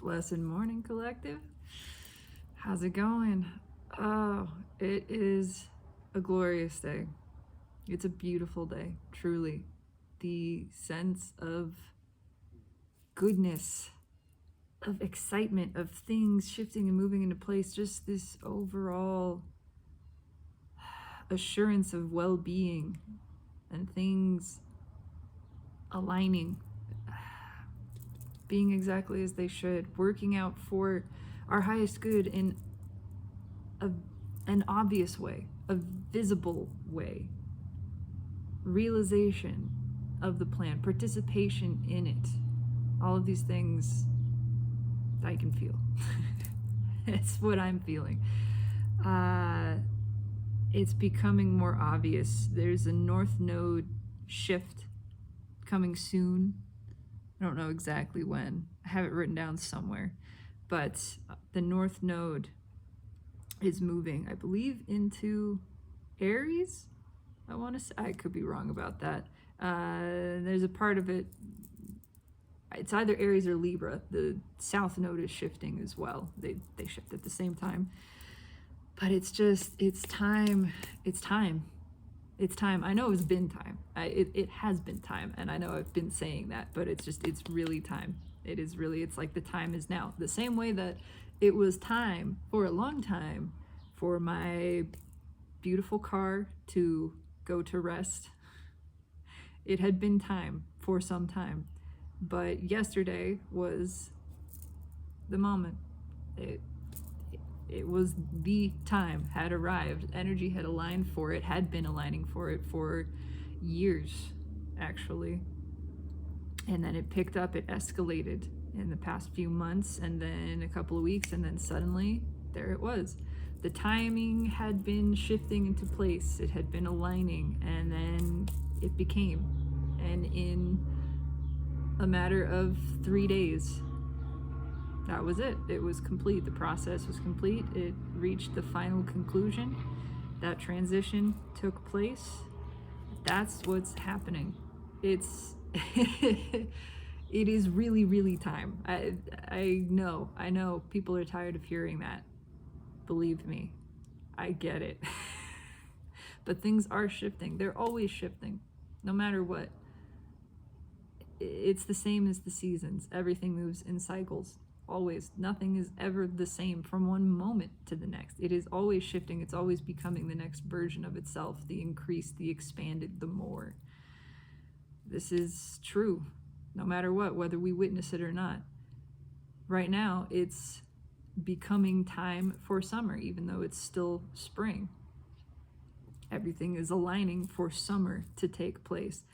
Blessed morning, collective. How's it going? Oh, it is a glorious day. It's a beautiful day, truly. The sense of goodness, of excitement, of things shifting and moving into place, just this overall assurance of well-being and things aligning, being exactly as they should, working out for our highest good in an obvious way, a visible way, realization of the plan, participation in it, all of these things I can feel. It's what I'm feeling. It's becoming more obvious. There's a North Node shift coming soon. I don't know exactly when. I have it written down somewhere. But the North Node is moving, I believe, into Aries. I want to say, I could be wrong about that. There's a part of it, it's either Aries or Libra. The South Node is shifting as well. They shift at the same time. But it's just, it's time. It's time. It's time. I know it's been time. It has been time. And I know I've been saying that, but it's really time. It is really, it's like the time is now. The same way that it was time for a long time for my beautiful car to go to rest. It had been time for some time, but yesterday was the moment. It was the time had arrived. Energy had aligned for it, had been aligning for it for years, actually. And then it picked up, it escalated in the past few months, and then a couple of weeks, and then suddenly there it was. The timing had been shifting into place, it had been aligning, and then it became. And in a matter of 3 days, that was it. It was complete. The process was complete. It reached the final conclusion. That transition took place. That's what's happening. It's it is really, really time. I know people are tired of hearing that. Believe me, I get it. But things are shifting. They're always shifting, no matter what. It's the same as the seasons. Everything moves in cycles. Always. Nothing is ever the same from one moment to the next. It is always shifting. It's always becoming the next version of itself, the increased, the expanded, the more. This is true, no matter what, whether we witness it or not. Right now, it's becoming time for summer, even though it's still spring. Everything is aligning for summer to take place.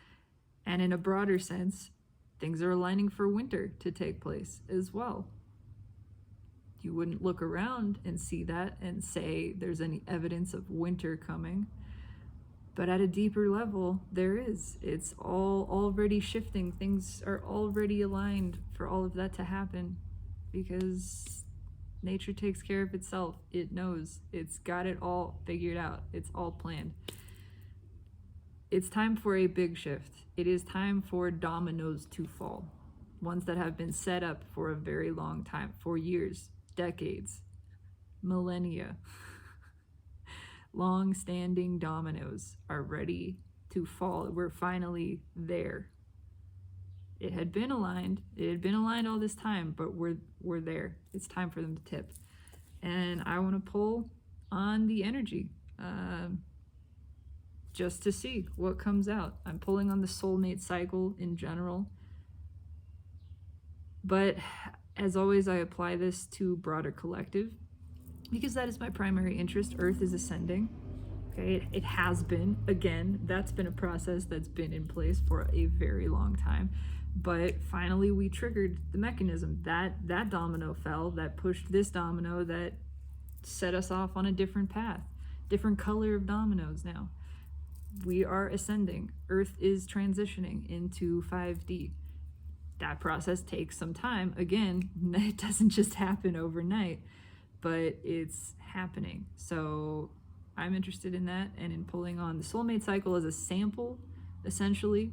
And in a broader sense, things are aligning for winter to take place as well. You wouldn't look around and see that and say there's any evidence of winter coming. But at a deeper level, there is. It's all already shifting. Things are already aligned for all of that to happen because nature takes care of itself. It knows. It's got it all figured out. It's all planned. It's time for a big shift. It is time for dominoes to fall. Ones that have been set up for a very long time, for years, decades, millennia. Long-standing dominoes are ready to fall. We're finally there. It had been aligned. It had been aligned all this time, but we're there. It's time for them to tip. And I want to pull on the energy just to see what comes out. I'm pulling on the soulmate cycle in general. But as always, I apply this to broader collective because that is my primary interest. Earth is ascending. Okay, it has been. Again, that's been a process that's been in place for a very long time. But finally, we triggered the mechanism. That domino fell, that pushed this domino, that set us off on a different path. Different color of dominoes now. We are ascending. Earth is transitioning into 5D. That process takes some time. Again, it doesn't just happen overnight, but it's happening. So I'm interested in that and in pulling on the soulmate cycle as a sample, essentially,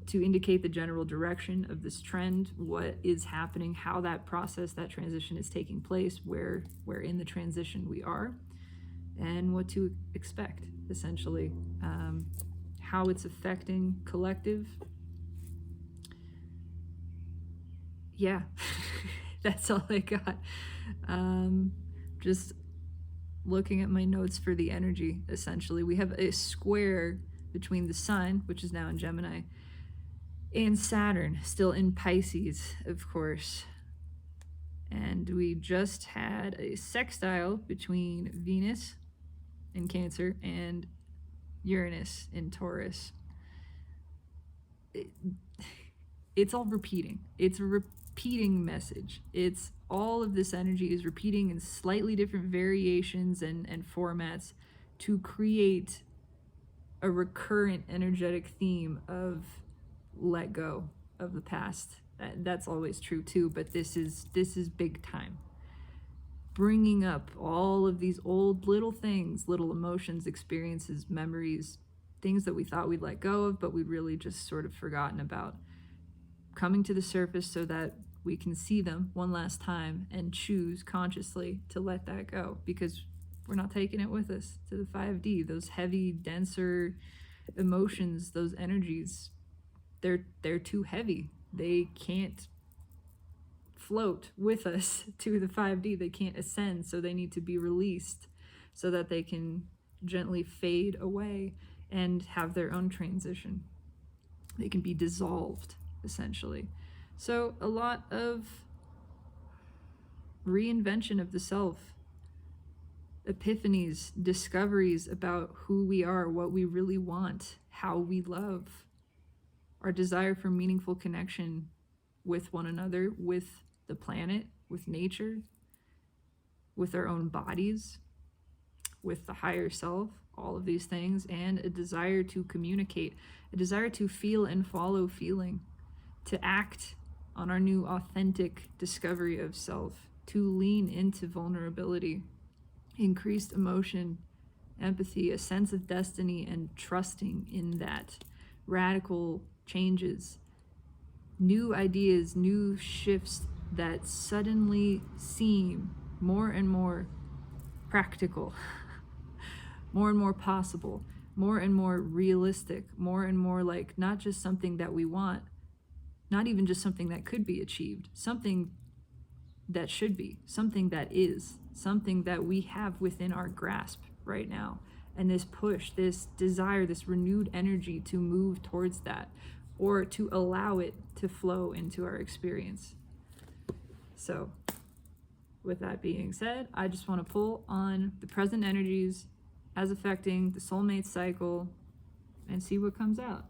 to indicate the general direction of this trend, what is happening, how that process, that transition is taking place, where in the transition we are, and what to expect, essentially. How it's affecting collective. Yeah, that's all I got. Just looking at my notes for the energy, essentially. We have a square between the sun, which is now in Gemini, and Saturn, still in Pisces, of course. And we just had a sextile between Venus in Cancer and Uranus in Taurus. It's all repeating. It's a repeating message. It's all of this energy is repeating in slightly different variations and formats to create a recurrent energetic theme of let go of the past. That's always true too, but this is big time. Bringing up all of these old little things, little emotions, experiences, memories, things that we thought we'd let go of, but we'd really just sort of forgotten about, coming to the surface so that we can see them one last time and choose consciously to let that go, because we're not taking it with us to the 5D. Those heavy, denser emotions, those energies, they're too heavy. They can't float with us to the 5D. They can't ascend, so they need to be released so that they can gently fade away and have their own transition. They can be dissolved, essentially. So a lot of reinvention of the self, epiphanies, discoveries about who we are, what we really want, how we love, our desire for meaningful connection with one another, with the planet, with nature, with our own bodies, with the higher self, all of these things, and a desire to communicate, a desire to feel and follow feeling, to act on our new authentic discovery of self, to lean into vulnerability, increased emotion, empathy, a sense of destiny, and trusting in that, radical changes, new ideas, new shifts that suddenly seem more and more practical, more and more possible, more and more realistic, more and more like not just something that we want, not even just something that could be achieved, something that should be, something that is, something that we have within our grasp right now. And this push, this desire, this renewed energy to move towards that, or to allow it to flow into our experience. So with that being said, I just want to pull on the present energies as affecting the soulmate cycle and see what comes out.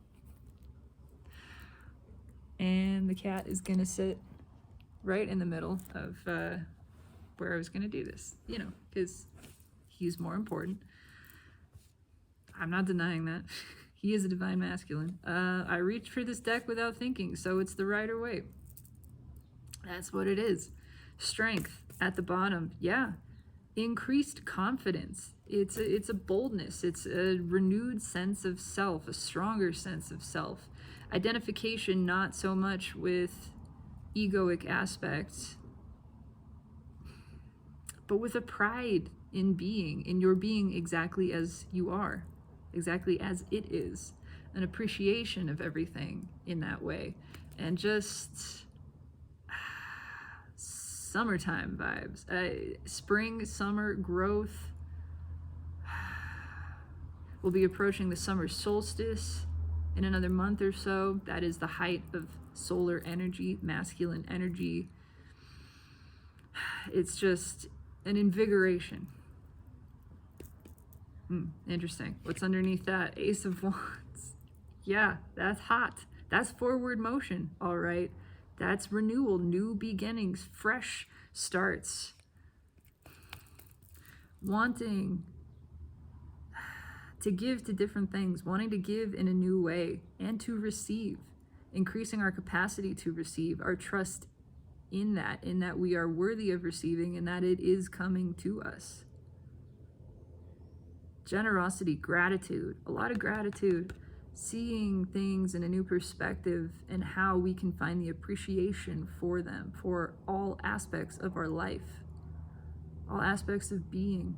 And the cat is going to sit right in the middle of where I was going to do this, you know, because he's more important. I'm not denying that. He is a divine masculine. I reached for this deck without thinking, so it's the Rider Waite. That's what it is. Strength at the bottom. Yeah. Increased confidence. It's a boldness. It's a renewed sense of self, a stronger sense of self. Identification, not so much with egoic aspects, but with a pride in being, in your being exactly as you are, exactly as it is, an appreciation of everything in that way, and just summertime vibes, spring, summer growth. We'll be approaching the summer solstice in another month or so. That is the height of solar energy, masculine energy. It's just an invigoration. Interesting. What's underneath that? Ace of Wands. Yeah, that's hot. That's forward motion, all right. That's renewal, new beginnings, fresh starts. Wanting to give to different things, wanting to give in a new way, and to receive, increasing our capacity to receive, our trust in that we are worthy of receiving and that it is coming to us. Generosity, gratitude, a lot of gratitude. seeing things in a new perspective, and how we can find the appreciation for them, for all aspects of our life, all aspects of being.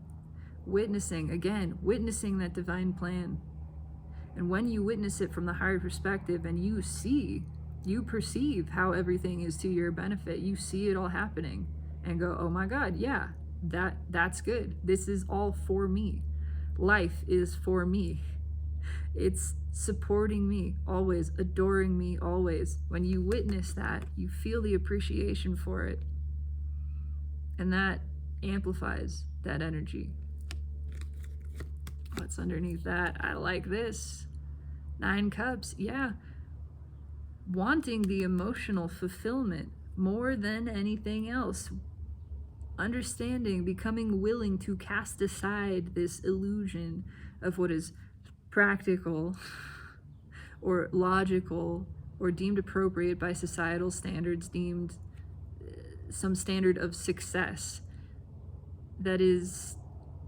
Witnessing, again, witnessing that divine plan. And when you witness it from the higher perspective and you see, you perceive how everything is to your benefit, you see it all happening and go, oh my God, yeah, that's good. This is all for me. Life is for me. It's supporting me always, adoring me always. When you witness that, you feel the appreciation for it. And that amplifies that energy. What's underneath that? I like this. 9 cups, yeah. Wanting the emotional fulfillment more than anything else. Understanding, becoming willing to cast aside this illusion of what is practical or logical or deemed appropriate by societal standards, deemed some standard of success that is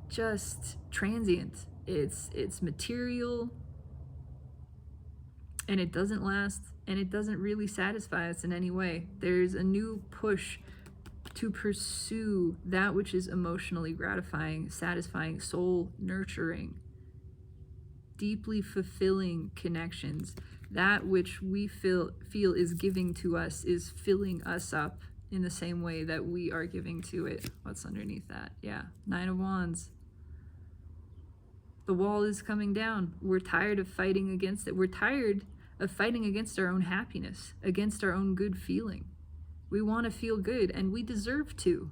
just transient. It's material, and it doesn't last, and it doesn't really satisfy us in any way. There's a new push to pursue that which is emotionally gratifying, satisfying, soul nurturing, deeply fulfilling connections. That which we feel is giving to us is filling us up in the same way that we are giving to it. What's underneath that? Yeah, 9 of Wands. The wall is coming down. We're tired of fighting against it. We're tired of fighting against our own happiness, against our own good feeling. We want to feel good, and we deserve to.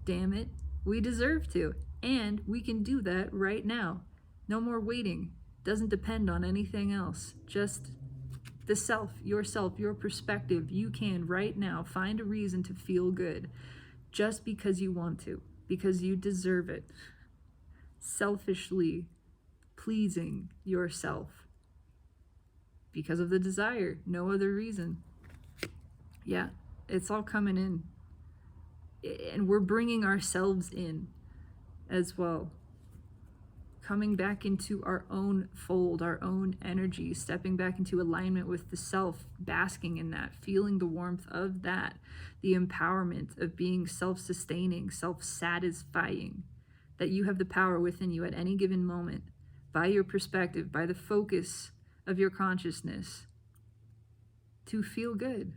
Damn it, we deserve to. And we can do that right now. No more waiting. Doesn't depend on anything else. Just the self, your perspective. You can right now find a reason to feel good just because you want to, because you deserve it. Selfishly pleasing yourself because of the desire, no other reason. Yeah, it's all coming in, and we're bringing ourselves in as well, coming back into our own fold, our own energy, stepping back into alignment with the self, basking in that, feeling the warmth of that, the empowerment of being self-sustaining, self-satisfying, that you have the power within you at any given moment, by your perspective, by the focus of your consciousness, to feel good.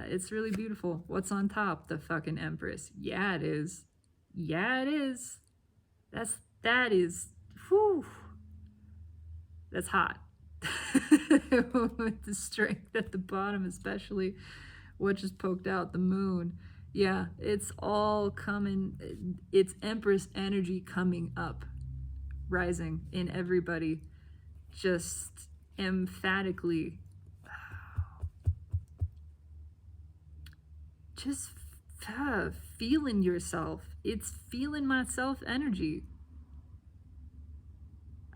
It's really beautiful. What's on top? The fucking Empress. Yeah, it is. Yeah, it is. That is, whew, that's hot. With the strength at the bottom, especially what just poked out, the moon. Yeah, it's all coming. It's Empress energy coming up, rising in everybody, just emphatically. Just feeling yourself. It's feeling myself energy.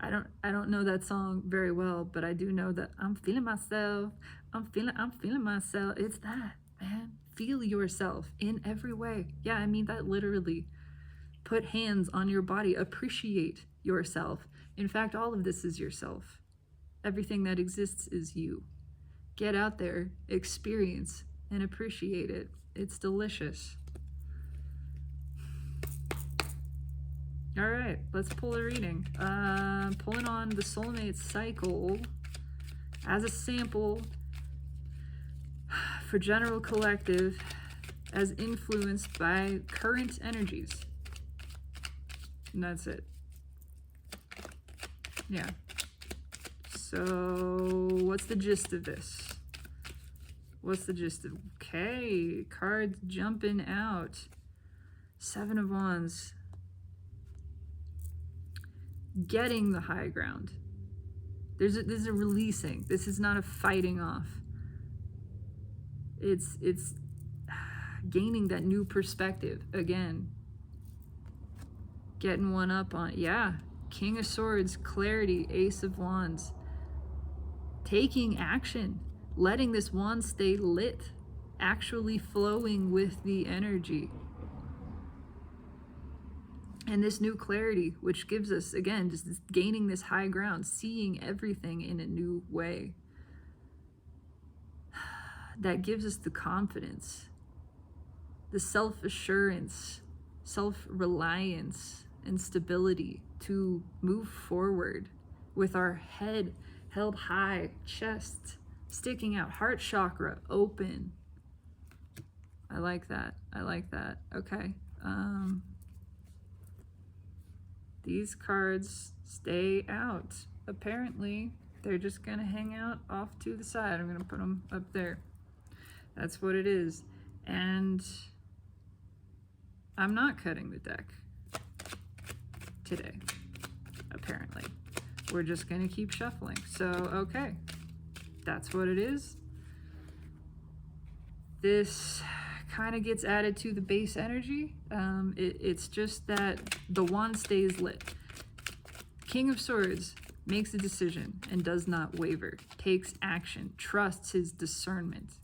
I don't know that song very well, but I do know that I'm feeling myself. I'm feeling myself. It's that, man. Feel yourself in every way. Yeah, I mean that literally. Put hands on your body. Appreciate yourself. In fact, all of this is yourself. Everything that exists is you. Get out there, experience, and appreciate it. It's delicious. All right, let's pull a reading. Pulling on the soulmate cycle as a sample for general collective as influenced by current energies. And that's it. Yeah. So what's the gist of this? What's the gist of, okay, cards jumping out. 7 of Wands. Getting the high ground. There's a releasing. This is not a fighting off. It's gaining that new perspective again. Getting one up on, yeah. King of Swords, clarity, Ace of Wands. Taking action. Letting this wand stay lit. Actually flowing with the energy. And this new clarity, which gives us, again, just gaining this high ground, seeing everything in a new way, that gives us the confidence, the self-assurance, self-reliance, and stability to move forward with our head held high, chest sticking out, heart chakra open. I like that. I like that. Okay. These cards stay out. Apparently, they're just going to hang out off to the side. I'm going to put them up there. That's what it is. And I'm not cutting the deck today, apparently. We're just going to keep shuffling. So, okay. That's what it is. This kind of gets added to the base energy. It's just that the wand stays lit. King of Swords makes a decision and does not waver, takes action, trusts his discernment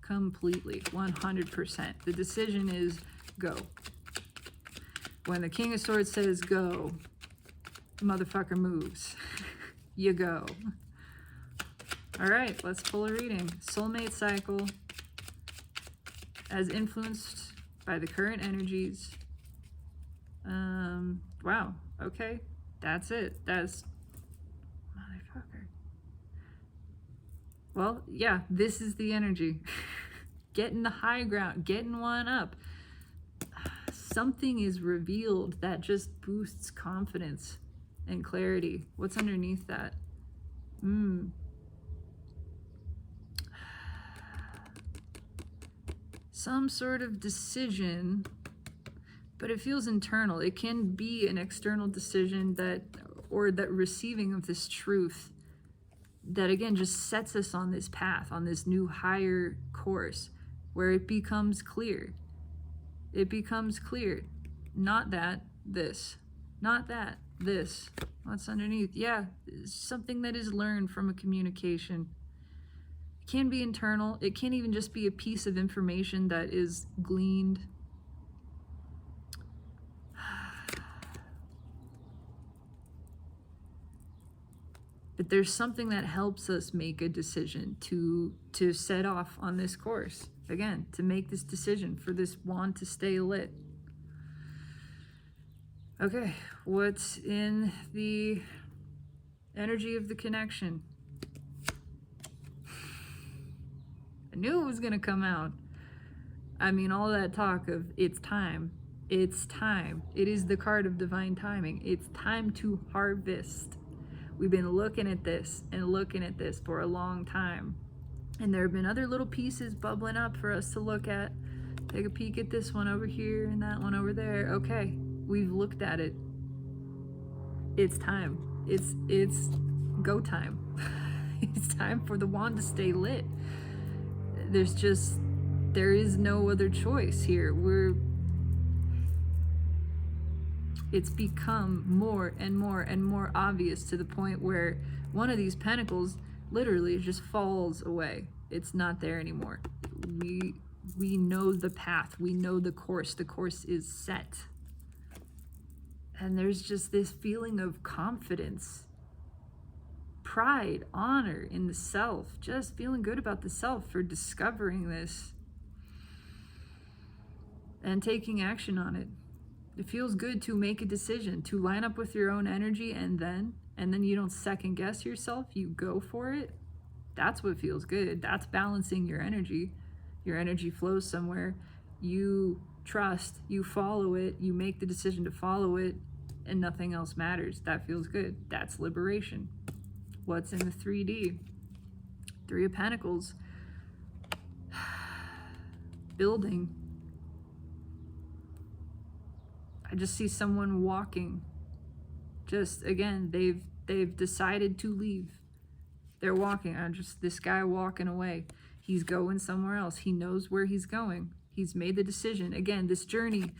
completely, 100%. The decision is go. When the King of Swords says go, the motherfucker moves. You go. All right, let's pull a reading. Soulmate cycle as influenced by the current energies. Wow, okay, that's it. That's motherfucker. Well, yeah, this is the energy. Getting the high ground, getting one up. Something is revealed that just boosts confidence and clarity. What's underneath that? Some sort of decision, but it feels internal. It can be an external decision that receiving of this truth that, again, just sets us on this path, on this new higher course where it becomes clear. It becomes clear. Not that, this. Not that, this. What's underneath? Yeah, something that is learned from a communication. It can be internal. It can even just be a piece of information that is gleaned. But there's something that helps us make a decision to set off on this course. Again, to make this decision for this wand to stay lit. Okay, what's in the energy of the connection? I knew it was going to come out. I mean, all that talk of it's time. It's time. It is the card of divine timing. It's time to harvest. We've been looking at this and looking at this for a long time. And there have been other little pieces bubbling up for us to look at. Take a peek at this one over here and that one over there. Okay, we've looked at it. It's time. It's go time. It's time for the wand to stay lit. There is no other choice here. It's become more and more and more obvious to the point where one of these pentacles literally just falls away. It's not there anymore. We know the path. We know the course. The course is set. And there's just this feeling of confidence, pride, honor in the self, just feeling good about the self for discovering this and taking action on it. It feels good to make a decision, to line up with your own energy, and then you don't second guess yourself, you go for it. That's what feels good. That's balancing your energy. Your energy flows somewhere. You trust, you follow it, you make the decision to follow it, and nothing else matters. That feels good. That's liberation. What's in the 3D? Three of Pentacles. Building. I just see someone walking. Just, again, they've decided to leave. They're walking. This guy walking away. He's going somewhere else. He knows where he's going. He's made the decision. Again, this journey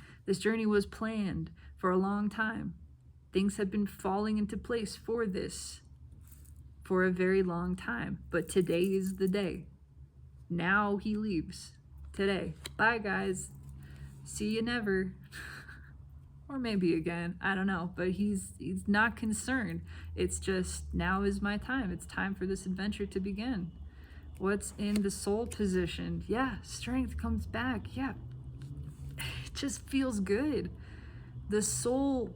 was planned for a long time. Things have been falling into place for this for a very long time. But today is the day. Now he leaves. Today. Bye, guys. See you never. Or maybe again, I don't know, but he's not concerned. It's just, now is my time. It's time for this adventure to begin. What's in the soul position? Yeah, strength comes back. Yeah, it just feels good. The soul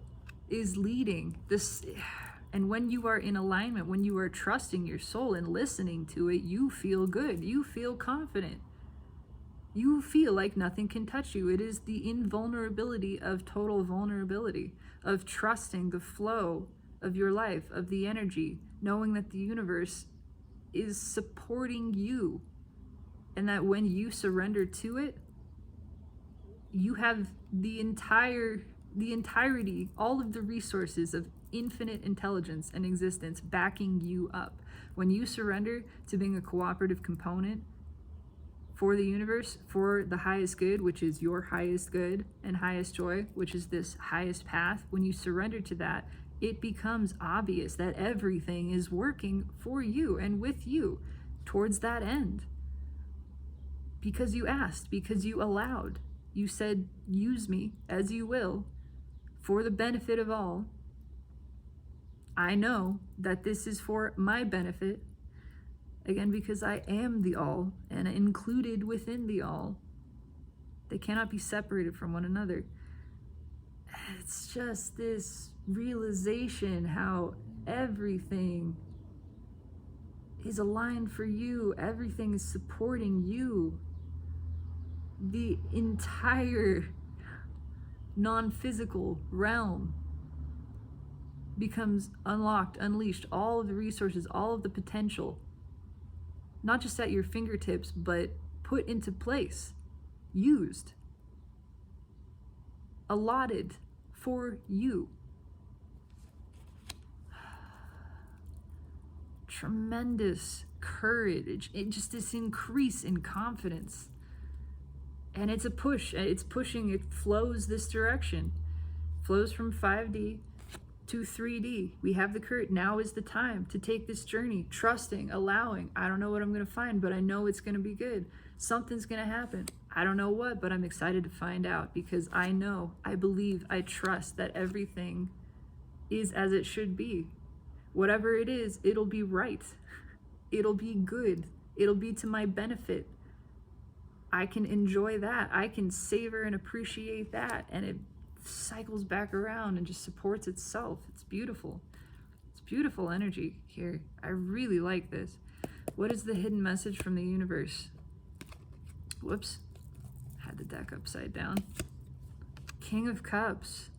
is leading this, and when you are in alignment, when you are trusting your soul and listening to it, you feel good. You feel confident. You feel like nothing can touch you. It is the invulnerability of total vulnerability, of trusting the flow of your life, of the energy, knowing that the universe is supporting you, and that when you surrender to it, you have the entirety, all of the resources of infinite intelligence and existence backing you up. When you surrender to being a cooperative component for the universe, for the highest good, which is your highest good and highest joy, which is this highest path, when you surrender to that, it becomes obvious that everything is working for you and with you towards that end. Because you asked, because you allowed. You said, use me as you will for the benefit of all. I know that this is for my benefit. Again, because I am the all and included within the all. They cannot be separated from one another. It's just this realization how everything is aligned for you. Everything is supporting you. The entire non-physical realm becomes unlocked, unleashed, all of the resources, all of the potential, not just at your fingertips, but put into place, used, allotted for you. Tremendous courage, just this increase in confidence. And it's a push, it's pushing, it flows this direction, flows from 5D to 3D. We have the courage. Now is the time to take this journey, trusting, allowing. I don't know what I'm going to find, but I know it's going to be good. Something's going to happen. I don't know what, but I'm excited to find out, because I know, I believe, I trust that everything is as it should be. Whatever it is, it'll be right. It'll be good. It'll be to my benefit. I can enjoy that. I can savor and appreciate that. And it cycles back around and just supports itself. It's beautiful. It's beautiful energy here. I really like this. What is the hidden message from the universe? Whoops. Had the deck upside down. King of Cups.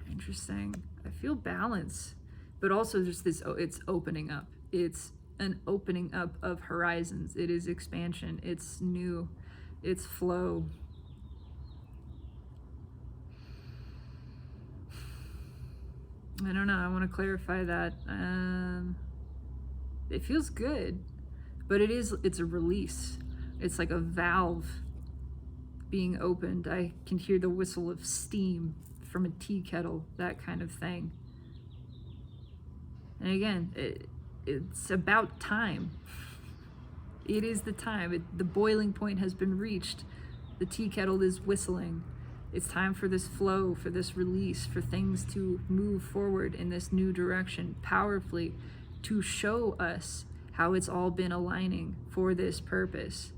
Interesting. I feel balance, but also just this, it's opening up. It's an opening up of horizons. It is expansion. It's new. It's flow. I don't know. I want to clarify that. It feels good, but it's a release. It's like a valve being opened. I can hear the whistle of steam from a tea kettle, that kind of thing. And again, it's about time. It is the time. The boiling point has been reached. The tea kettle is whistling. It's time for this flow, for this release, for things to move forward in this new direction powerfully, to show us how it's all been aligning for this purpose.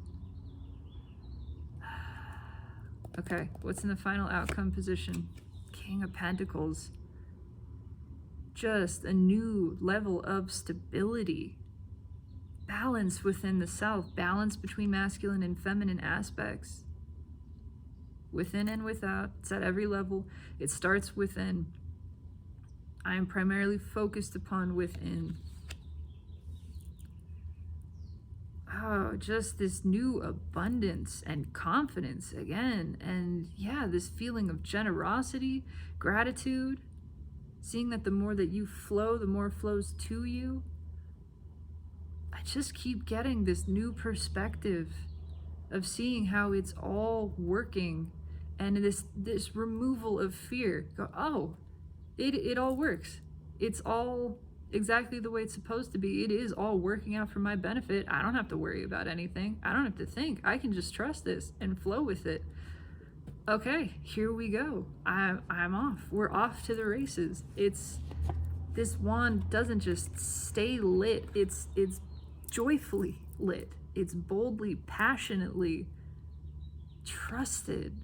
Okay, what's in the final outcome position? King of Pentacles. Just a new level of stability. Balance within the self. Balance between masculine and feminine aspects. Within and without. It's at every level. It starts within. I am primarily focused upon within. Oh, just this new abundance and confidence again. And yeah, this feeling of generosity, gratitude, seeing that the more that you flow, the more flows to you. I just keep getting this new perspective of seeing how it's all working, and this removal of fear. Go, oh, it all works. It's all exactly the way it's supposed to be. It is all working out for my benefit. I don't have to worry about anything. I don't have to think. I can just trust this and flow with it. Okay, here we go. I'm off. We're off to the races. This wand doesn't just stay lit. It's joyfully lit. It's boldly, passionately trusted.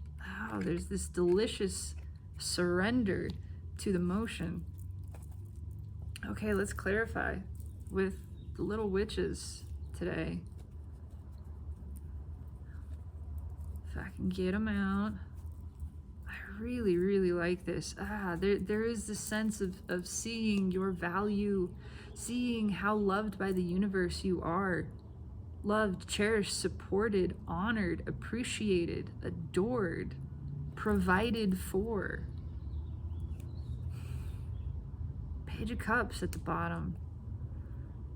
Oh, there's this delicious surrender to the motion. Okay, let's clarify with the little witches today. If I can get them out. I really, really like this. There is this sense of seeing your value, seeing how loved by the universe you are. Loved, cherished, supported, honored, appreciated, adored, provided for. Page of Cups at the bottom.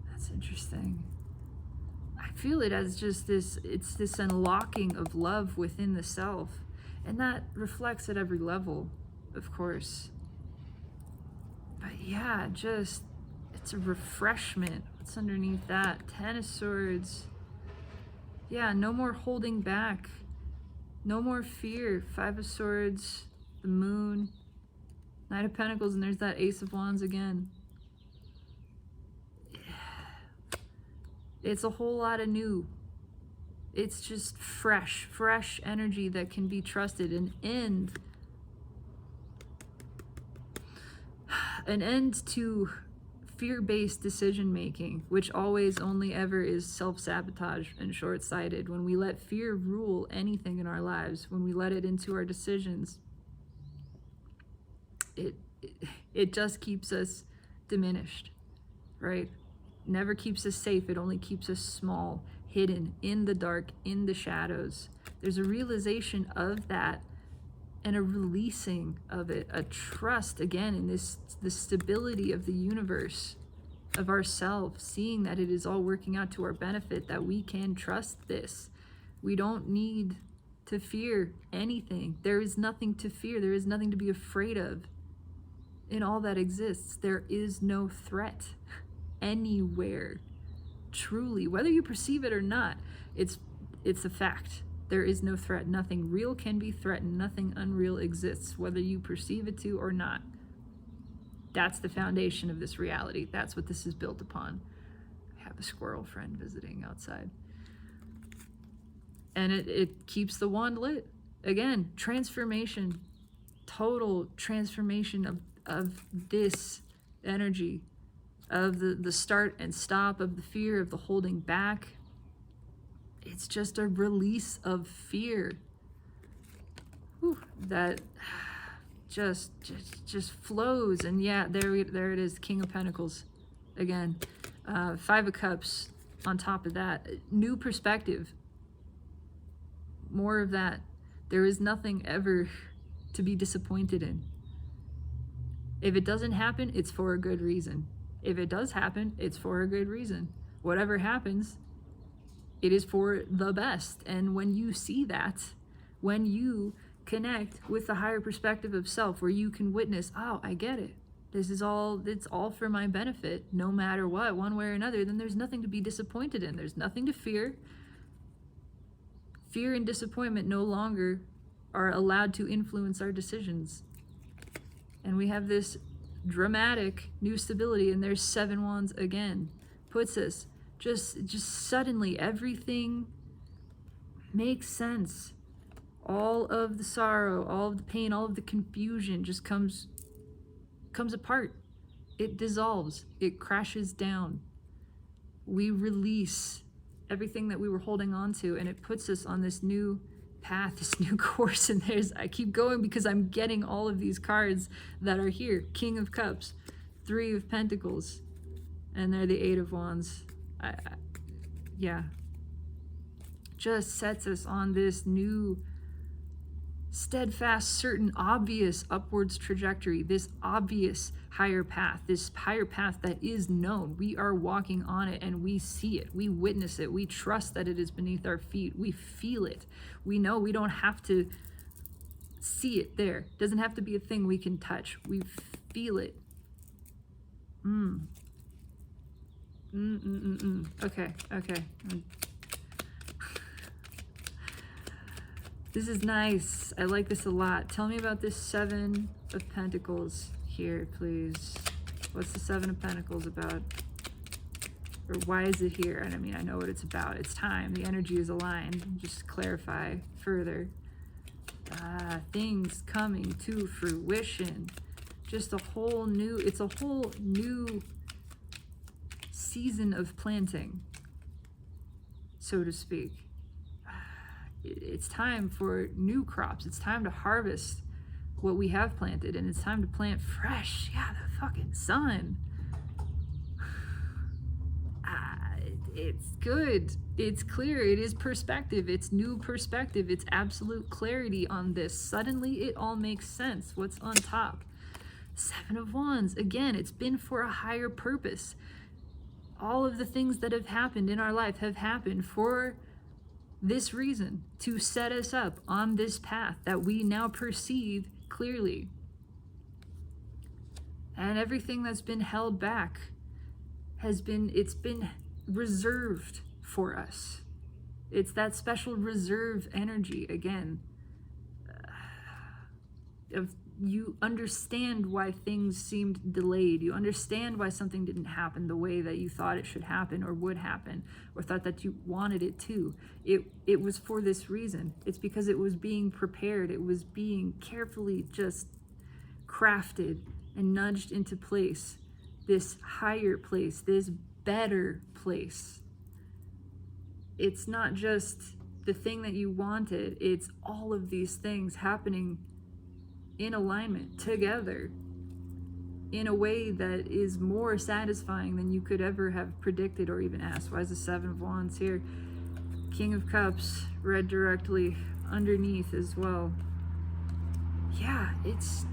That's interesting. I feel it as just this, it's this unlocking of love within the self. And that reflects at every level, of course. But yeah, just, it's a refreshment. What's underneath that? Ten of Swords. Yeah, no more holding back. No more fear. Five of Swords, the Moon, Knight of Pentacles, and there's that Ace of Wands again. It's a whole lot of new. It's just fresh energy that can be trusted. An end to fear-based decision making, which always only ever is self-sabotage and short-sighted. When we let fear rule anything in our lives, when we let it into our decisions, it just keeps us diminished, right? Never keeps us safe. It only keeps us small, hidden, in the dark, in the shadows. There's a realization of that and a releasing of it, a trust again in the stability of the universe, of ourselves, seeing that it is all working out to our benefit, that we can trust this. We don't need to fear anything. There is nothing to fear. There is nothing to be afraid of in all that exists. There is no threat anywhere, truly, whether you perceive it or not. It's a fact. There is no threat. Nothing real can be threatened. Nothing unreal exists, whether you perceive it to or not. That's the foundation of this reality. That's what this is built upon. I have a squirrel friend visiting outside, and it keeps the wand lit. Again, transformation, total transformation of this energy, of the start and stop, of the fear, of the holding back. It's just a release of fear. Whew, that just flows. And yeah, there it is, King of Pentacles again. Five of Cups on top of that. New perspective. More of that. There is nothing ever to be disappointed in. If it doesn't happen, it's for a good reason. If it does happen, it's for a good reason. Whatever happens, it is for the best. And when you see that, when you connect with the higher perspective of self, where you can witness, oh, I get it. It's all for my benefit, no matter what, one way or another, then there's nothing to be disappointed in. There's nothing to fear. Fear and disappointment no longer are allowed to influence our decisions. And we have this dramatic new stability, and there's Seven Wands again. Puts us just suddenly everything makes sense. All of the sorrow, all of the pain, all of the confusion just comes apart. It dissolves. It crashes down. We release everything that we were holding on to, and it puts us on this new path, this new course. And I keep going because I'm getting all of these cards that are here. King of Cups, Three of Pentacles, and they're the Eight of Wands. Yeah, just sets us on this new steadfast, certain, obvious upwards trajectory, this obvious higher path that is known. We are walking on it, and we see it, we witness it, we trust that it is beneath our feet, we feel it, we know we don't have to see it there. It doesn't have to be a thing we can touch. We feel it. Okay. This is nice. I like this a lot. Tell me about this Seven of Pentacles here, please. What's the Seven of Pentacles about? Or why is it here? And I mean, I know what it's about. It's time. The energy is aligned. Just clarify further. Things coming to fruition. Just a whole new, it's a whole new season of planting, so to speak. It's time for new crops. It's time to harvest what we have planted, and it's time to plant fresh. Yeah, the fucking sun. It's good. It's clear. It is perspective. It's new perspective. It's absolute clarity on this. Suddenly, it all makes sense. What's on top? Seven of Wands. Again, it's been for a higher purpose. All of the things that have happened in our life have happened for this reason, to set us up on this path that we now perceive clearly. And everything that's been held back it's been reserved for us. It's that special reserve energy again. You understand why things seemed delayed. You understand why something didn't happen the way that you thought it should happen or would happen, or thought that you wanted it to. It was for this reason. It's because it was being prepared. It was being carefully just crafted and nudged into place. This higher place, this better place. It's not just the thing that you wanted. It's all of these things happening in alignment together in a way that is more satisfying than you could ever have predicted or even asked. Why is the Seven of Wands here? King of Cups read directly underneath as well. Yeah, it's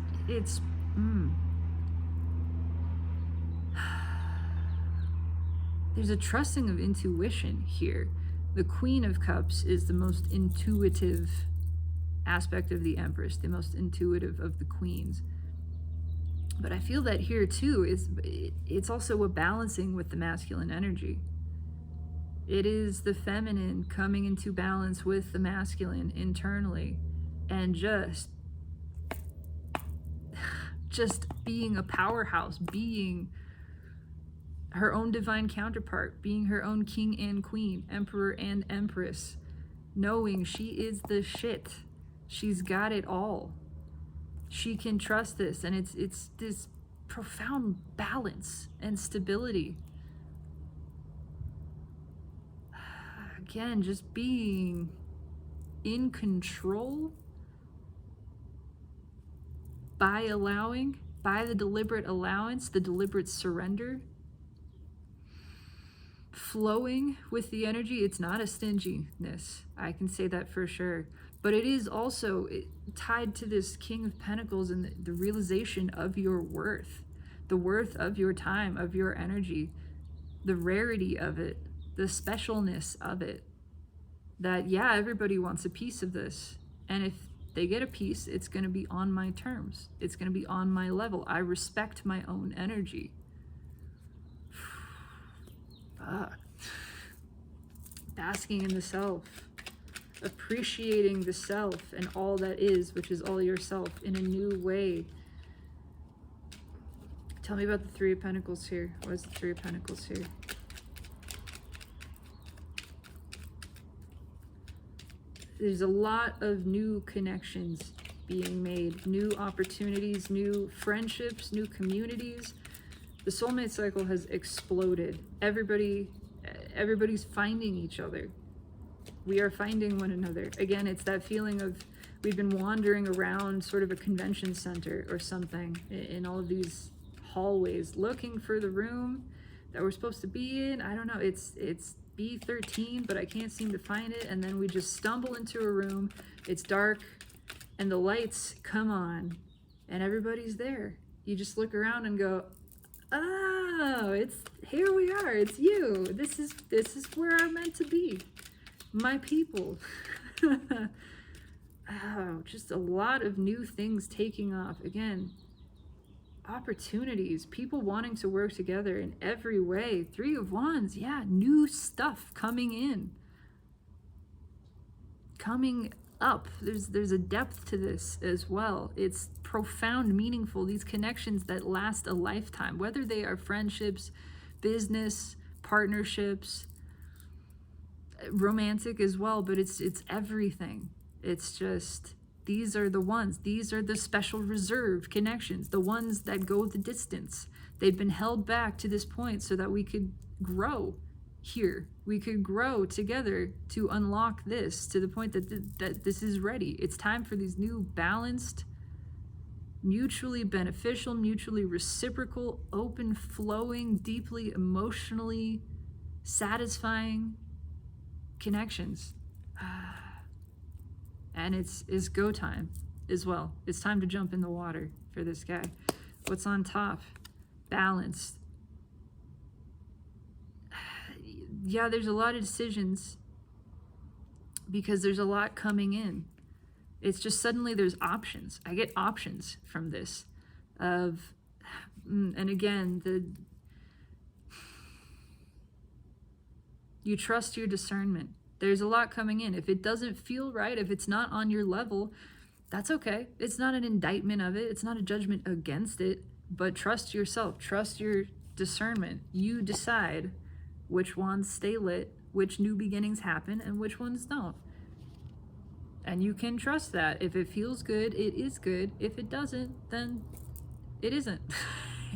there's a trusting of intuition here. The Queen of Cups is the most intuitive aspect of the Empress, the most intuitive of the queens. But I feel that here too it's also a balancing with the masculine energy. It is the feminine coming into balance with the masculine internally, and just being a powerhouse, being her own divine counterpart, being her own king and queen, emperor and empress, knowing she is the shit. She's got it all. She can trust this, and it's this profound balance and stability. Again, just being in control by the deliberate allowance, the deliberate surrender, flowing with the energy. It's not a stinginess, I can say that for sure. But it is also tied to this King of Pentacles and the realization of your worth, the worth of your time, of your energy, the rarity of it, the specialness of it. That, yeah, everybody wants a piece of this. And if they get a piece, it's going to be on my terms. It's going to be on my level. I respect my own energy. Fuck. Basking in the self. Appreciating the self and all that is, which is all yourself, in a new way. Tell me about the Three of Pentacles here. What is the Three of Pentacles here? There's a lot of new connections being made, new opportunities, new friendships, new communities. The soulmate cycle has exploded. Everybody's finding each other. We are finding one another. Again, it's that feeling of we've been wandering around sort of a convention center or something in all of these hallways looking for the room that we're supposed to be in. I don't know. It's B13, but I can't seem to find it. And then we just stumble into a room. It's dark and the lights come on and everybody's there. You just look around and go, oh, here we are. It's you. This is where I'm meant to be. My people. Oh, just a lot of new things taking off. Again, opportunities, people wanting to work together in every way. Three of Wands, yeah, new stuff coming in. Coming up. There's a depth to this as well. It's profound, meaningful, these connections that last a lifetime, whether they are friendships, business, partnerships, romantic as well, but it's everything. It's just, these are the ones. These are the special reserved connections, the ones that go the distance. They've been held back to this point so that we could grow here. We could grow together to unlock this to the point that this is ready. It's time for these new balanced, mutually beneficial, mutually reciprocal, open flowing, deeply emotionally satisfying connections. And it's go time as well. It's time to jump in the water for this guy. What's on top? Balanced. Yeah, there's a lot of decisions because there's a lot coming in. It's just suddenly there's options. I get options from this of, and again, you trust your discernment. There's a lot coming in. If it doesn't feel right, if it's not on your level, that's okay. It's not an indictment of it. It's not a judgment against it, but trust yourself. Trust your discernment. You decide which ones stay lit, which new beginnings happen, and which ones don't. And you can trust that. If it feels good, it is good. If it doesn't, then it isn't.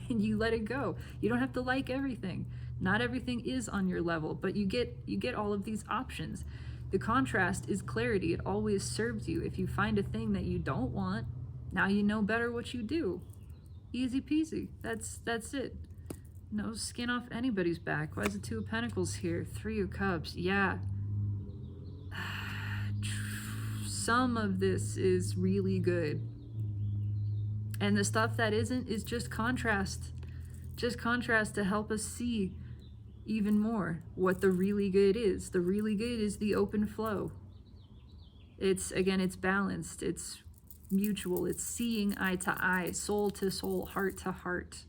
And you let it go. You don't have to like everything. Not everything is on your level, but you get all of these options. The contrast is clarity. It always serves you. If you find a thing that you don't want, now you know better what you do. Easy peasy. That's it. No skin off anybody's back. Why is the Two of Pentacles here? Three of Cups. Yeah. Some of this is really good. And the stuff that isn't is just contrast. Just contrast to help us see even more what the really good is. The really good is the open flow. It's balanced. It's mutual. It's seeing eye to eye, soul to soul, heart to heart.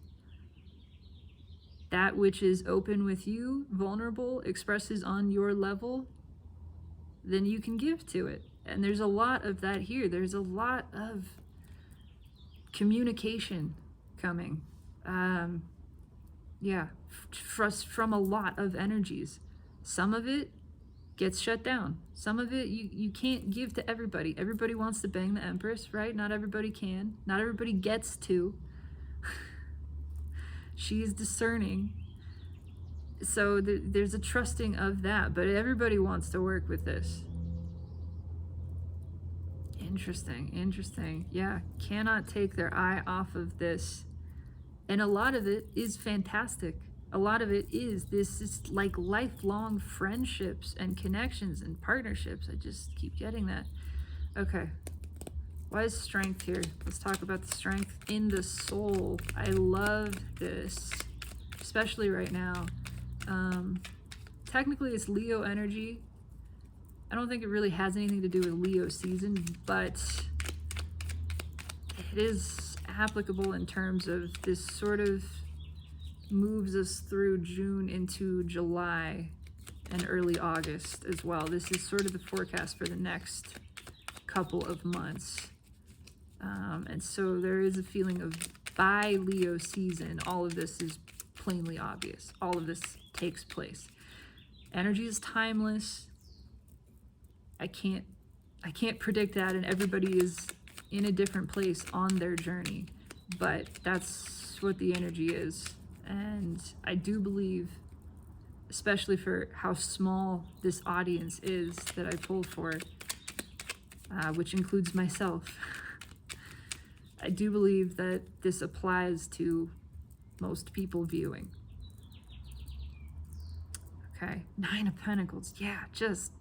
That which is open with you, vulnerable, expresses on your level, then you can give to it. And there's a lot of that here. There's a lot of communication coming. From a lot of energies. Some of it gets shut down. Some of it you can't give to everybody. Everybody wants to bang the Empress, right? Not everybody can. Not everybody gets to. She is discerning. So there's a trusting of that, but everybody wants to work with this. Interesting. Yeah, cannot take their eye off of this. And a lot of it is fantastic. A lot of it is, this is like lifelong friendships and connections and partnerships. I just keep getting that. Okay. Why is strength here? Let's talk about the strength in the soul. I love this, especially right now. Technically it's Leo energy. I don't think it really has anything to do with Leo season, but it is applicable in terms of this sort of moves us through June into July and early August as well. This is sort of the forecast for the next couple of months. And so there is a feeling of by Leo season, all of this is plainly obvious. All of this takes place. Energy is timeless. I can't predict that, and everybody is in a different place on their journey, but that's what the energy is. And I do believe, especially for how small this audience is that I pulled for, which includes myself, I do believe that this applies to most people viewing. Okay, Nine of Pentacles. Yeah, just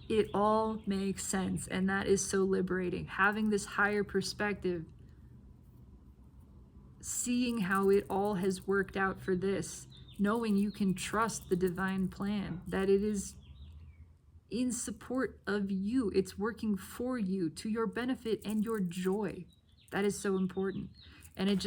it all makes sense, and that is so liberating. Having this higher perspective, seeing how it all has worked out for this, knowing you can trust the divine plan, that it is in support of you. It's working for you, to your benefit and your joy. That is so important. And it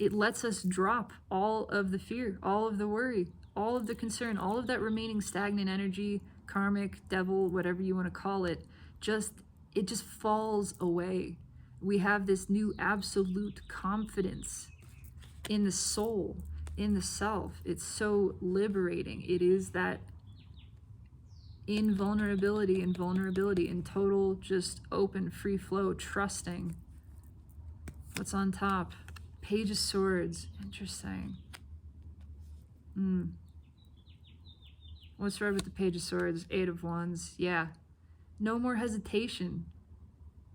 it lets us drop all of the fear, all of the worry, all of the concern, all of that remaining stagnant energy, karmic, devil, whatever you want to call it. It just falls away. We have this new absolute confidence in the soul, in the self. It's so liberating. It is that invulnerability, in total, just open, free flow, trusting. What's on top? Page of Swords. Interesting. What's right with the Page of Swords? Eight of Wands. Yeah. No more hesitation.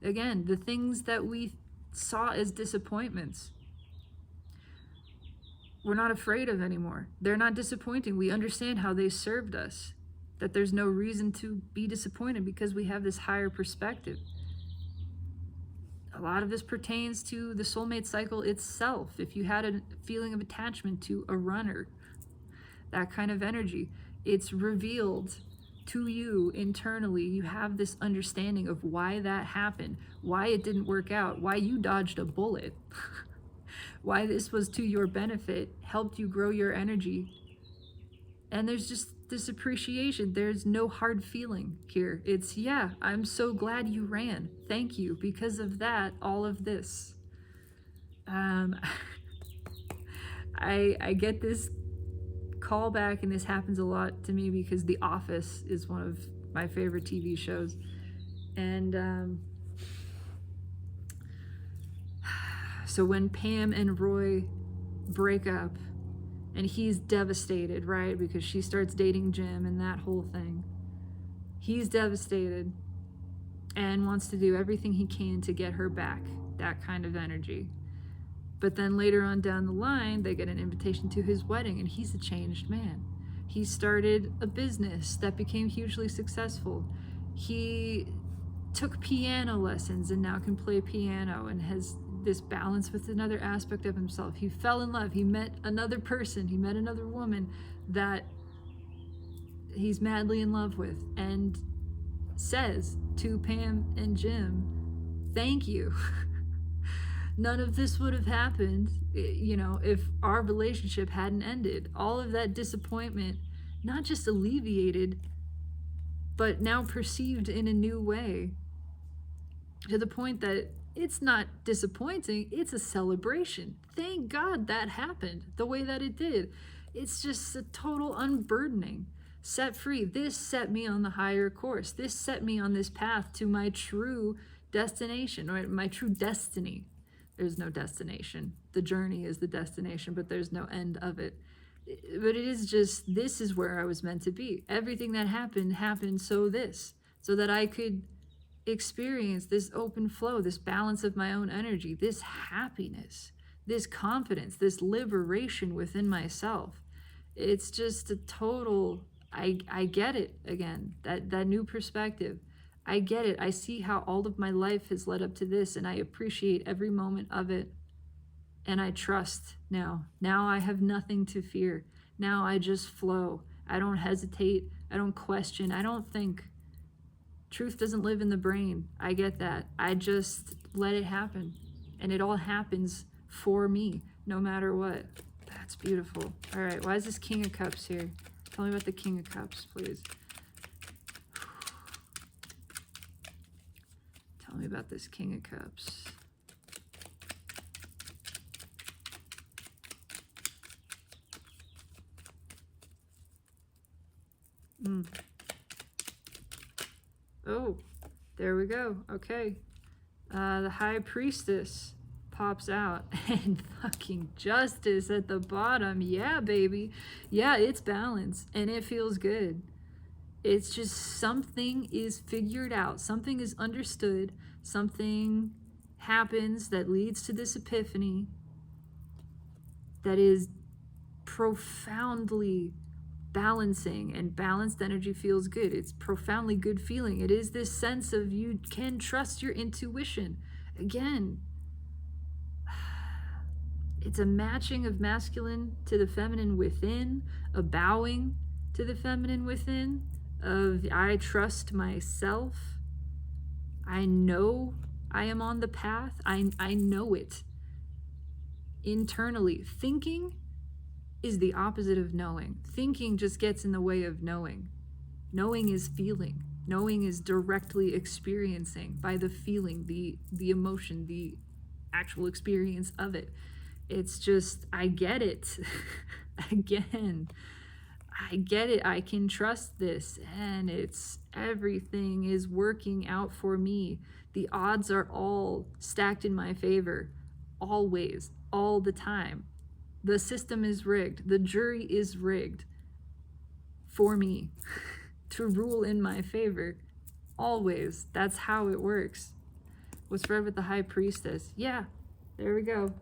Again, the things that we saw as disappointments, we're not afraid of anymore. They're not disappointing. We understand how they served us. That there's no reason to be disappointed because we have this higher perspective. A lot of this pertains to the soulmate cycle itself. If you had a feeling of attachment to a runner, that kind of energy, it's revealed to you internally. You have this understanding of why that happened, why it didn't work out, why you dodged a bullet, why this was to your benefit, helped you grow your energy. And there's just this appreciation. There's no hard feeling here. It's, yeah, I'm so glad you ran. Thank you. Because of that, all of this. I get this callback, and this happens a lot to me because The Office is one of my favorite TV shows. And so when Pam and Roy break up, and he's devastated, right? Because she starts dating Jim and that whole thing. He's devastated and wants to do everything he can to get her back, that kind of energy. But then later on down the line, they get an invitation to his wedding, and he's a changed man. He started a business that became hugely successful. He took piano lessons and now can play piano and has this balance with another aspect of himself. He fell in love. He met another person. He met another woman that he's madly in love with, and says to Pam and Jim, thank you. None of this would have happened, if our relationship hadn't ended. All of that disappointment, not just alleviated, but now perceived in a new way, to the point that it's not disappointing, it's a celebration. Thank God that happened the way that it did. It's just a total unburdening, set free. This set me on the higher course. This set me on this path to my true destination, or my true destiny. There's no destination. The journey is the destination, but there's no end of it. But it is just, this is where I was meant to be. Everything that happened so that I could experience this open flow, this balance of my own energy, this happiness, this confidence, this liberation within myself. It's just a total, I get it again, that new perspective. I get it. I see how all of my life has led up to this, and I appreciate every moment of it. And I trust now. Now I have nothing to fear. Now I just flow. I don't hesitate. I don't question. I don't think. Truth doesn't live in the brain. I get that. I just let it happen. And it all happens for me, no matter what. That's beautiful. All right, why is this King of Cups here? Tell me about the King of Cups, please. Tell me about this King of Cups. Oh, there we go. Okay. The High Priestess pops out, and fucking Justice at the bottom. Yeah, baby. Yeah, it's balanced, and it feels good. It's just something is figured out. Something is understood. Something happens that leads to this epiphany that is profoundly balancing, and balanced energy feels good. It's profoundly good feeling. It is this sense of you can trust your intuition. Again, it's a matching of masculine to the feminine within, a bowing to the feminine within, of I trust myself. I know I am on the path. I know it internally. Thinking is the opposite of knowing. Thinking just gets in the way of knowing. Knowing is feeling. Knowing is directly experiencing by the feeling, the emotion, the actual experience of it. It's just, I get it. Again, I get it. I can trust this, and it's everything is working out for me. The odds are all stacked in my favor, always, all the time. The system is rigged. The jury is rigged for me to rule in my favor. Always. That's how it works. What's read with the high priestess? Yeah, there we go.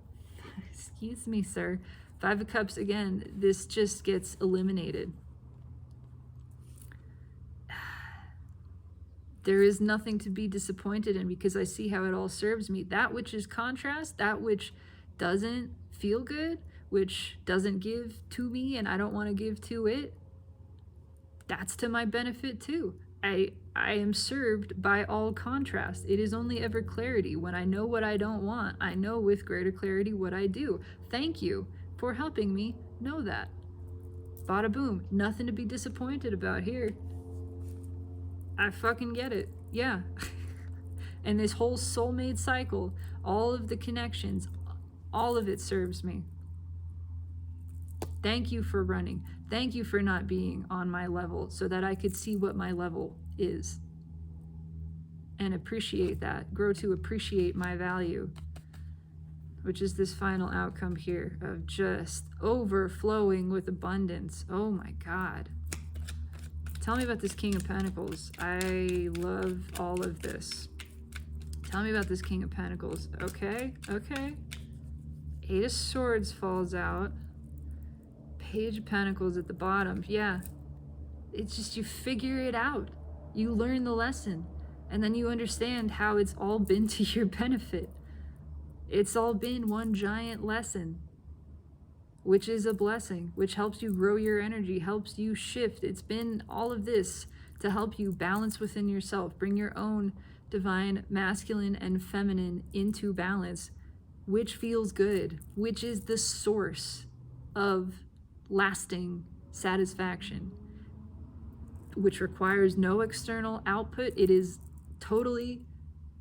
Excuse me, sir. Five of Cups, again, this just gets eliminated. There is nothing to be disappointed in because I see how it all serves me. That which is contrast, that which doesn't feel good, which doesn't give to me and I don't want to give to it, that's to my benefit too. I am served by all contrast. It is only ever clarity. When I know what I don't want, I know with greater clarity what I do. Thank you for helping me know that. Bada boom. Nothing to be disappointed about here. I fucking get it. Yeah. And this whole soulmate cycle, all of the connections, all of it serves me. Thank you for running. Thank you for not being on my level so that I could see what my level is and appreciate that. Grow to appreciate my value, which is this final outcome here of just overflowing with abundance. Oh my God. Tell me about this King of Pentacles. I love all of this. Tell me about this King of Pentacles. Okay. Eight of Swords falls out. Page of Pentacles at the bottom. Yeah. It's just you figure it out. You learn the lesson. And then you understand how it's all been to your benefit. It's all been one giant lesson, which is a blessing, which helps you grow your energy, helps you shift. It's been all of this to help you balance within yourself, bring your own divine masculine and feminine into balance, which feels good, which is the source of lasting satisfaction, which requires no external output. It is totally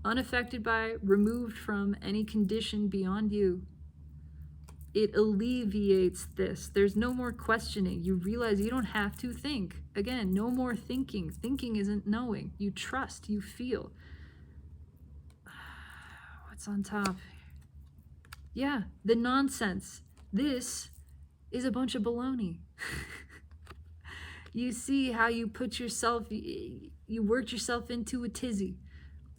unaffected by, removed from any condition beyond you. It alleviates this. There's no more questioning. You realize you don't have to think. Again, no more thinking. Thinking isn't knowing. You trust, you feel. What's on top? Yeah, the nonsense. This is a bunch of baloney. You see how you put yourself, you worked yourself into a tizzy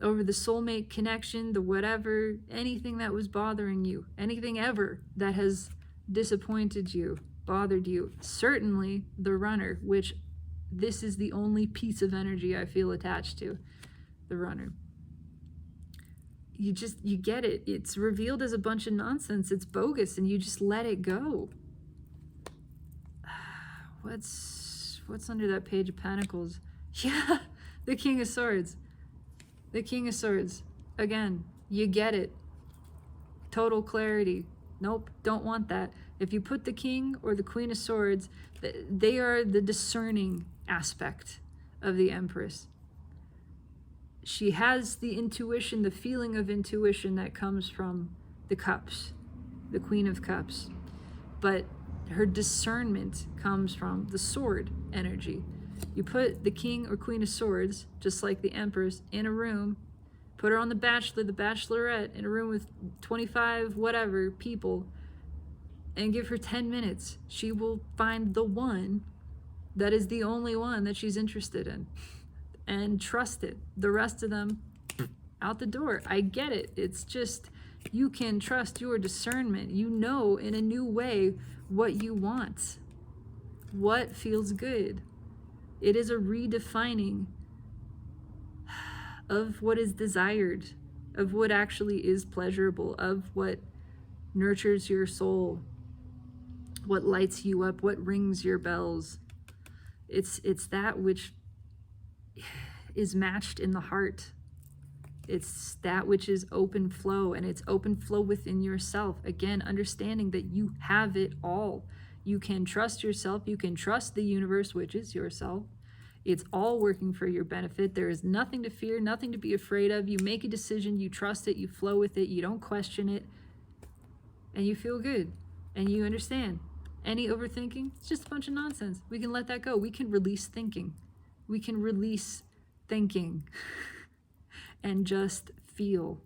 over the soulmate connection, the whatever, anything that was bothering you, anything ever that has disappointed you, bothered you. Certainly the runner, which this is the only piece of energy I feel attached to, the runner. You get it. It's revealed as a bunch of nonsense. It's bogus, and you just let it go. What's under that Page of Pentacles? Yeah, the King of Swords. The King of Swords. Again, you get it. Total clarity. Nope, don't want that. If you put the King or the Queen of Swords, they are the discerning aspect of the Empress. She has the intuition, the feeling of intuition that comes from the Cups, the Queen of Cups. But her discernment comes from the sword energy. You put the King or Queen of Swords, just like the Empress, in a room, put her on the Bachelor, the Bachelorette, in a room with 25 whatever people, and give her 10 minutes. She will find the one that is the only one that she's interested in. And trust it. The rest of them, out the door. I get it. It's just, you can trust your discernment. You know in a new way what you want, what feels good. It is a redefining of what is desired, of what actually is pleasurable, of what nurtures your soul, what lights you up, what rings your bells. It's that which is matched in the heart. It's that which is open flow, and it's open flow within yourself. Again, understanding that you have it all. You can trust yourself. You can trust the universe, which is yourself. It's all working for your benefit. There is nothing to fear, nothing to be afraid of. You make a decision, you trust it, you flow with it, you don't question it, and you feel good, and you understand. Any overthinking, it's just a bunch of nonsense. We can let that go. We can release thinking. We can release thinking and just feel.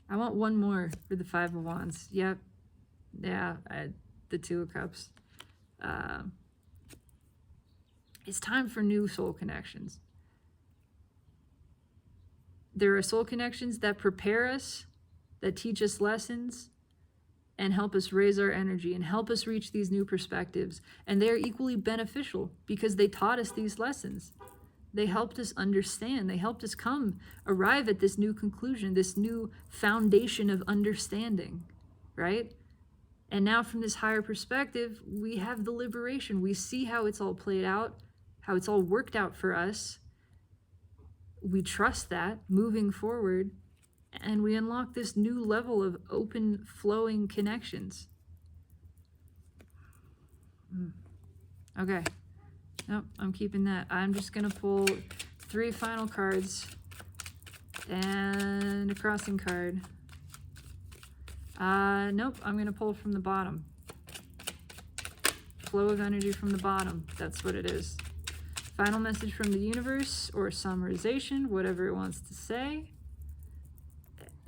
I want one more for the Five of Wands. Yep. Yeah, the Two of Cups. It's time for new soul connections. There are soul connections that prepare us, that teach us lessons, and help us raise our energy and help us reach these new perspectives. And they're equally beneficial because they taught us these lessons. They helped us understand. They helped us arrive at this new conclusion, this new foundation of understanding, right? And now from this higher perspective, we have the liberation. We see how it's all played out, how it's all worked out for us. We trust that moving forward, and we unlock this new level of open, flowing connections. Okay. Nope, I'm keeping that. I'm just going to pull 3 final cards and a crossing card. Nope, I'm going to pull from the bottom. Flow of energy from the bottom. That's what it is. Final message from the universe or summarization, whatever it wants to say.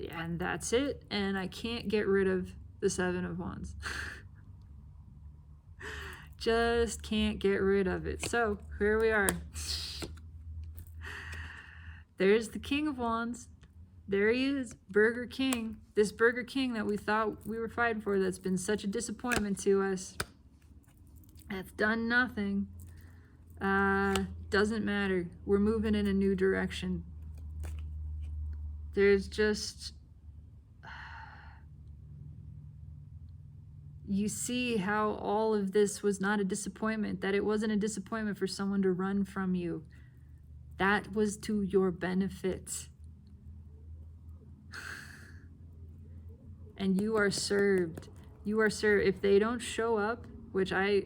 And that's it. And I can't get rid of the Seven of Wands. Just can't get rid of it. So here we are. There's the King of Wands. There he is, Burger King. This Burger King that we thought we were fighting for, that's been such a disappointment to us. That's done nothing. Doesn't matter. We're moving in a new direction. There's just... You see how all of this was not a disappointment, that it wasn't a disappointment for someone to run from you. That was to your benefit. And you are served. You are served. If they don't show up, which I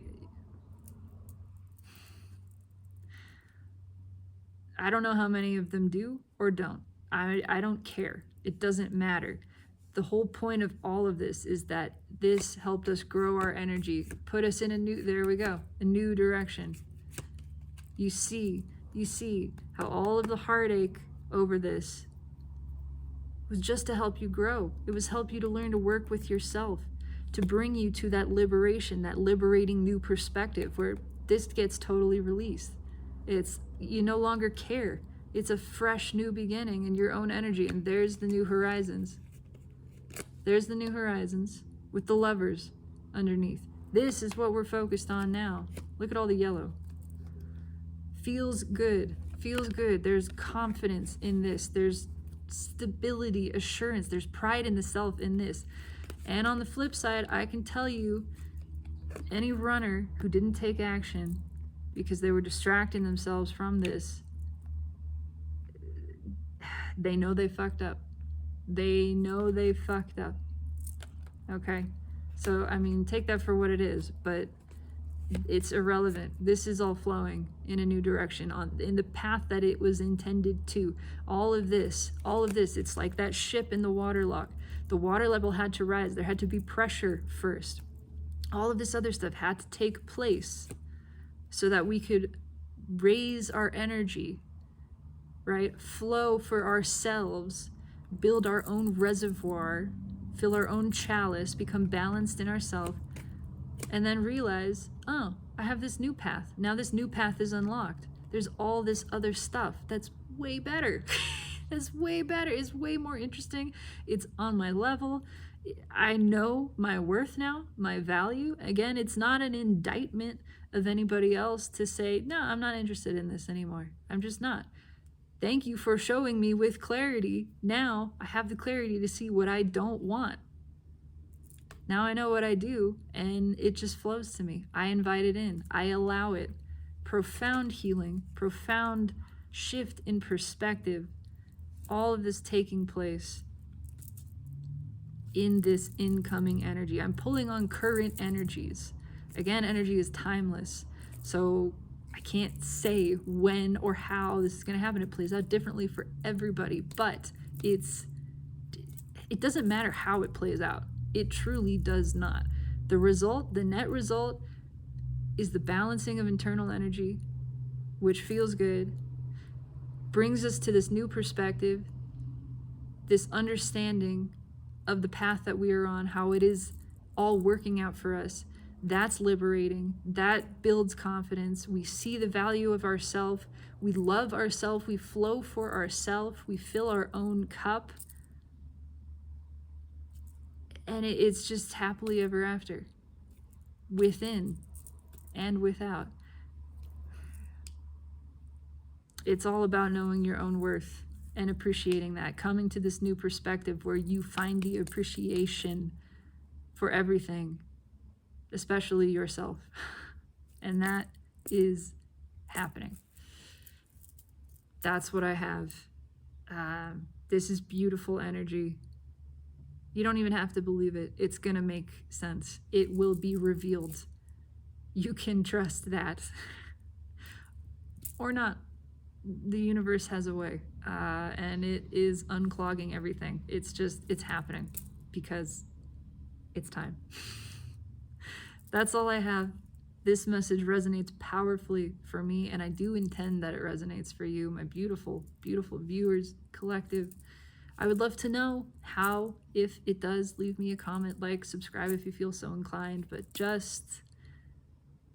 don't know how many of them do or don't. I don't care. It doesn't matter. The whole point of all of this is that this helped us grow our energy, put us in a new direction. You see how all of the heartache over this was just to help you grow. It was help you to learn to work with yourself, to bring you to that liberation, that liberating new perspective where this gets totally released. It's, you no longer care. It's a fresh new beginning in your own energy, and there's the new horizons. There's the new horizons with the lovers underneath. This is what we're focused on now. Look at all the yellow. Feels good. Feels good. There's confidence in this. There's stability, assurance. There's pride in the self in this. And on the flip side, I can tell you, any runner who didn't take action because they were distracting themselves from this, they know they fucked up. They know they fucked up. Okay? So, I mean, take that for what it is, but it's irrelevant. This is all flowing in a new direction, in the path that it was intended to. All of this, it's like that ship in the water lock. The water level had to rise. There had to be pressure first. All of this other stuff had to take place so that we could raise our energy, right? Flow for ourselves, build our own reservoir, fill our own chalice, become balanced in ourselves, and then realize, oh, I have this new path. Now this new path is unlocked. There's all this other stuff that's way better. It's way better. It's way more interesting. It's on my level. I know my worth now, my value. Again, it's not an indictment of anybody else to say, no, I'm not interested in this anymore. I'm just not. Thank you for showing me with clarity. Now I have the clarity to see what I don't want. Now I know what I do, and it just flows to me. I invite it in. I allow it. Profound healing, profound shift in perspective. all of this taking place in this incoming energy. I'm pulling on current energies. Again, energy is timeless. So I can't say when or how this is going to happen. It plays out differently for everybody, but it doesn't matter how it plays out. It truly does not. The result, the net result, is the balancing of internal energy, which feels good, brings us to this new perspective, this understanding of the path that we are on, how it is all working out for us. That's liberating. That builds confidence. We see the value of ourself. We love ourself. We flow for ourself. We fill our own cup. And it's just happily ever after, within and without. It's all about knowing your own worth and appreciating that, coming to this new perspective where you find the appreciation for everything, especially yourself. And that is happening. That's what I have. This is beautiful energy. You don't even have to believe it. It's going to make sense. It will be revealed. You can trust that. Or not. The universe has a way, and it is unclogging everything. It's happening because it's time. That's all I have. This message resonates powerfully for me, and I do intend that it resonates for you, my beautiful, beautiful viewers, collective. I would love to know how. If it does, leave me a comment, like, subscribe if you feel so inclined, but just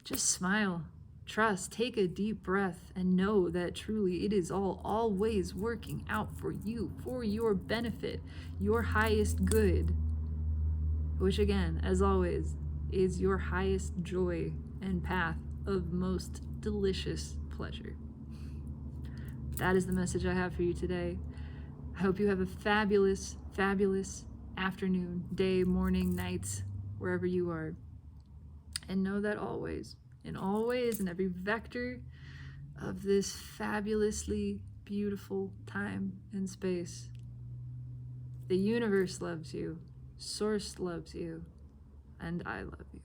smile. Trust, take a deep breath, and know that truly it is always working out for you, for your benefit, your highest good, which again, as always, is your highest joy and path of most delicious pleasure. That is the message I have for you today. I hope you have a fabulous, fabulous afternoon, day, morning, night, wherever you are. And know that always, in all ways, in every vector of this fabulously beautiful time and space, the universe loves you, Source loves you, and I love you.